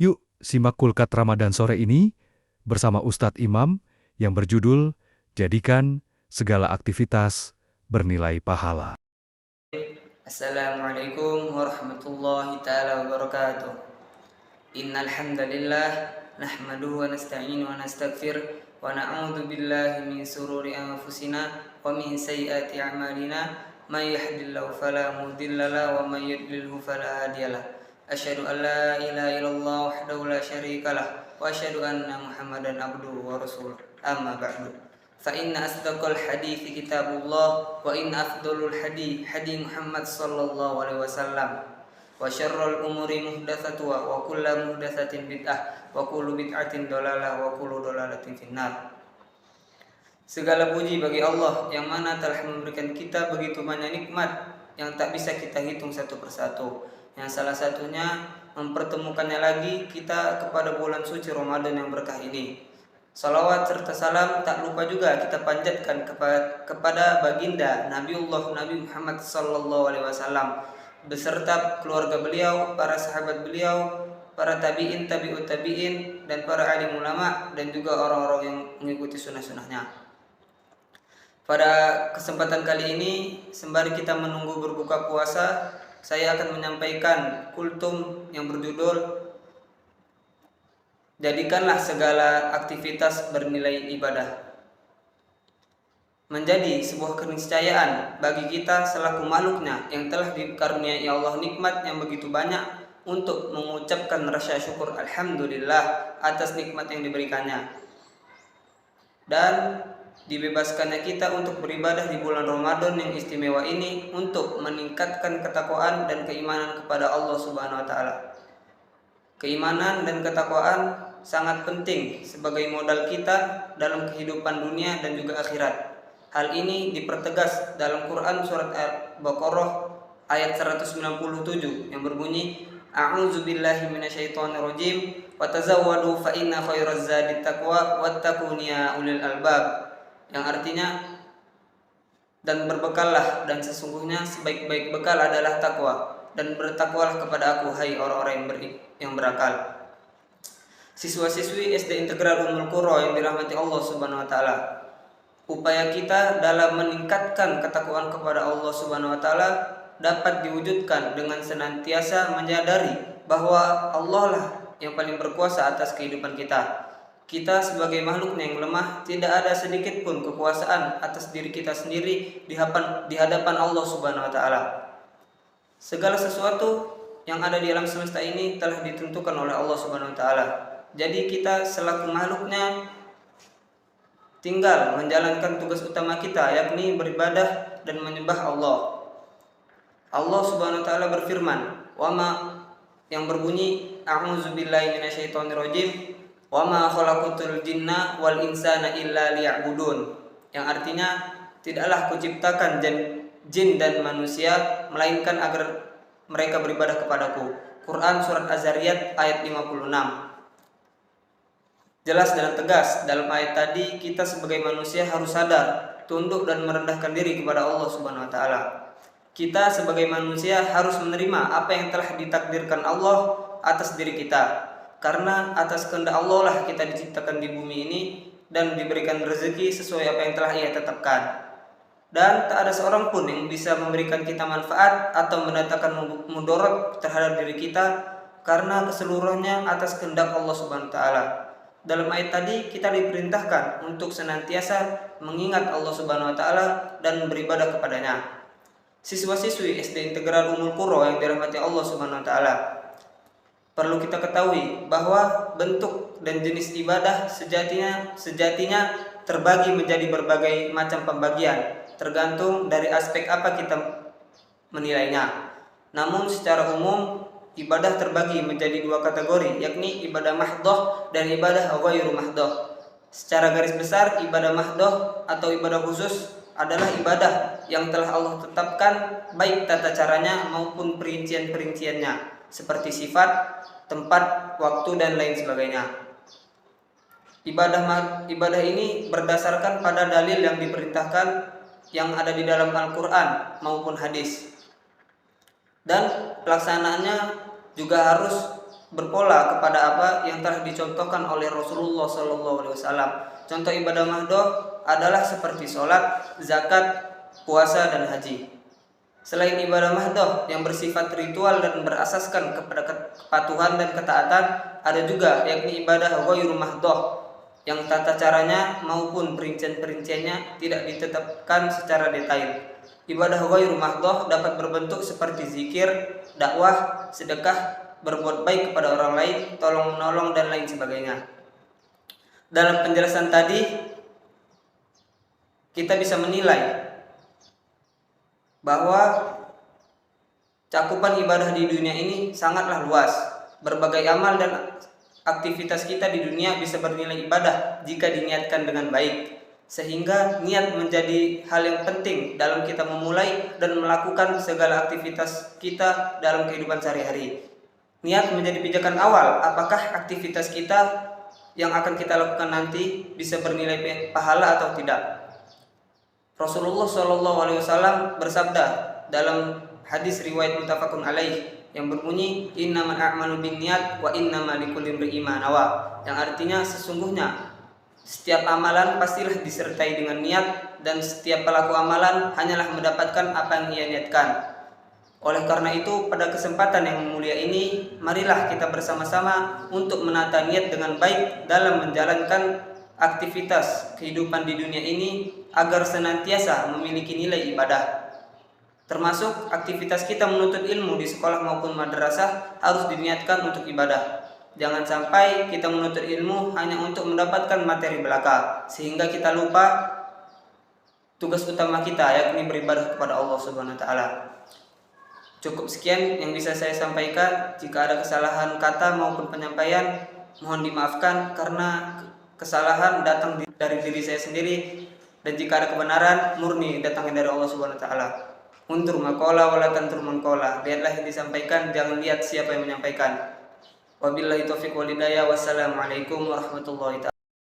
Yuk, simak Kulkat Ramadan sore ini bersama Ustadz Imam yang berjudul Jadikan Segala Aktivitas Bernilai Pahala. Assalamualaikum warahmatullahi ta'ala wabarakatuh. Innal hamdalillah nahmaduhu wa nasta'inu wa nastaghfir wa na'udzu billahi min sururi anfusina wa min sayyiati a'malina may yahdihillahu fala mudilla lahu wa may yudlilhu fala hadiyalah. Asyhadu an la ilaha illallah wahdahu la syarikalah wa asyhadu anna Muhammadan abduhu wa rasuluh. Amma ba'du. فإن أصدق الحديث كتاب الله وإن أفضل الحديث حديث محمد صلى الله عليه وسلم وشر الأمور محدثاتها وكل محدثة بدعة وكل بدعة ضلالة وكل ضلالة في النار. Segala puji bagi Allah yang mana telah memberikan kita begitu banyak nikmat yang tak bisa kita hitung satu persatu. Yang salah satunya mempertemukannya lagi kita kepada bulan suci Ramadan yang berkah ini. Salawat serta salam tak lupa juga kita panjatkan kepada baginda Nabiullah Nabi Muhammad sallallahu alaihi wasallam beserta keluarga beliau, para sahabat beliau, para tabi'in, tabi'ut tabi'in, dan para alim ulama, dan juga orang-orang yang mengikuti sunnah-sunnahnya. Pada kesempatan kali ini, sembari kita menunggu berbuka puasa, saya akan menyampaikan kultum yang berjudul Jadikanlah segala aktivitas bernilai ibadah. Menjadi sebuah keniscayaan bagi kita selaku makhluknya yang telah dikaruniai Allah nikmat yang begitu banyak untuk mengucapkan rasa syukur alhamdulillah atas nikmat yang diberikannya. Dan dibebaskannya kita untuk beribadah di bulan Ramadan yang istimewa ini untuk meningkatkan ketakwaan dan keimanan kepada Allah Subhanahu wa taala. Keimanan dan ketakwaan sangat penting sebagai modal kita dalam kehidupan dunia dan juga akhirat. Hal ini dipertegas dalam Quran surat Al-Baqarah ayat 197 yang berbunyi A'udzubillahi minasyaitonirrajim wa tazawwadu fa inna khairaz zadi taqwa wattaquni ya ulil albab, yang artinya dan berbekallah dan sesungguhnya sebaik-baik bekal adalah takwa, dan bertakwalah kepada aku hai orang-orang yang berakal. Siswa-siswi SD Integral Ummul Qura yang dirahmati Allah Subhanahu wa taala. Upaya kita dalam meningkatkan ketakwaan kepada Allah Subhanahu wa taala dapat diwujudkan dengan senantiasa menyadari bahwa Allah lah yang paling berkuasa atas kehidupan kita. Kita sebagai makhluk yang lemah tidak ada sedikit pun kekuasaan atas diri kita sendiri di hadapan Allah Subhanahu wa taala. Segala sesuatu yang ada di alam semesta ini telah ditentukan oleh Allah Subhanahu wa taala. Jadi kita selaku makhluknya tinggal menjalankan tugas utama kita, yakni beribadah dan menyembah Allah. Allah Subhanahu wa taala berfirman, yang berbunyi A'udzubillahi minasyaitonirrajim wa ma khalaqatul jinna wal insana illa liya'budun, yang artinya tidaklah kuciptakan jin dan manusia melainkan agar mereka beribadah kepadaku. Quran surat Az-Zariyat ayat 56. Jelas dan tegas dalam ayat tadi kita sebagai manusia harus sadar, tunduk dan merendahkan diri kepada Allah Subhanahu wa taala. Kita sebagai manusia harus menerima apa yang telah ditakdirkan Allah atas diri kita. Karena atas kehendak Allah lah kita diciptakan di bumi ini dan diberikan rezeki sesuai apa yang telah Ia tetapkan. Dan tak ada seorang pun yang bisa memberikan kita manfaat atau mendatangkan mudarat terhadap diri kita karena keseluruhannya atas kehendak Allah Subhanahu wa taala. Dalam ayat tadi kita diperintahkan untuk senantiasa mengingat Allah Subhanahu wa taala dan beribadah kepadanya. Siswa-siswi SD Integral Ummul Qura yang dirahmati Allah Subhanahu wa taala, perlu kita ketahui bahwa bentuk dan jenis ibadah sejatinya terbagi menjadi berbagai macam pembagian, tergantung dari aspek apa kita menilainya. Namun secara umum ibadah terbagi menjadi dua kategori, yakni ibadah mahdhah dan ibadah ghairu mahdhah. Secara garis besar, ibadah mahdhah atau ibadah khusus adalah ibadah yang telah Allah tetapkan baik tata caranya maupun perincian-perinciannya, seperti sifat, tempat, waktu, dan lain sebagainya. Ibadah ini berdasarkan pada dalil yang diperintahkan yang ada di dalam Al-Quran maupun hadis. Dan pelaksanaannya juga harus berpola kepada apa yang telah dicontohkan oleh Rasulullah SAW. Contoh ibadah mahdoh adalah seperti sholat, zakat, puasa, dan haji. Selain ibadah mahdoh yang bersifat ritual dan berasaskan kepada kepatuhan dan ketaatan, ada juga yakni ibadah ghairu mahdoh yang tata caranya maupun perincian-perinciannya tidak ditetapkan secara detail. Ibadah ghairu mahdoh dapat berbentuk seperti zikir, dakwah, sedekah, berbuat baik kepada orang lain, tolong menolong, dan lain sebagainya. Dalam penjelasan tadi, kita bisa menilai bahwa cakupan ibadah di dunia ini sangatlah luas. Berbagai amal dan aktivitas kita di dunia bisa bernilai ibadah jika diniatkan dengan baik. Sehingga niat menjadi hal yang penting dalam kita memulai dan melakukan segala aktivitas kita dalam kehidupan sehari-hari. Niat menjadi pijakan awal apakah aktivitas kita yang akan kita lakukan nanti bisa bernilai pahala atau tidak. Rasulullah SAW bersabda dalam hadis riwayat muttafaqun alaih yang berbunyi innamal a'malu binniyat wa innamal likulli imri'in ma nawa, yang artinya sesungguhnya setiap amalan pastilah disertai dengan niat dan setiap pelaku amalan hanyalah mendapatkan apa yang ia niatkan. Oleh karena itu, pada kesempatan yang mulia ini, marilah kita bersama-sama untuk menata niat dengan baik dalam menjalankan aktivitas kehidupan di dunia ini agar senantiasa memiliki nilai ibadah. Termasuk aktivitas kita menuntut ilmu di sekolah maupun madrasah harus diniatkan untuk ibadah. Jangan sampai kita menuntut ilmu hanya untuk mendapatkan materi belaka, sehingga kita lupa tugas utama kita, yakni beribadah kepada Allah Subhanahu wa taala. Cukup sekian yang bisa saya sampaikan. Jika ada kesalahan kata maupun penyampaian, mohon dimaafkan karena kesalahan datang dari diri saya sendiri, dan jika ada kebenaran murni datangnya dari Allah Subhanahu wa taala. Untur maqala wala tantur manqala. Lihatlah yang disampaikan, jangan lihat siapa yang menyampaikan. Wabillahi taufiq wal hidayah. Wassalamualaikum warahmatullahi wabarakatuh.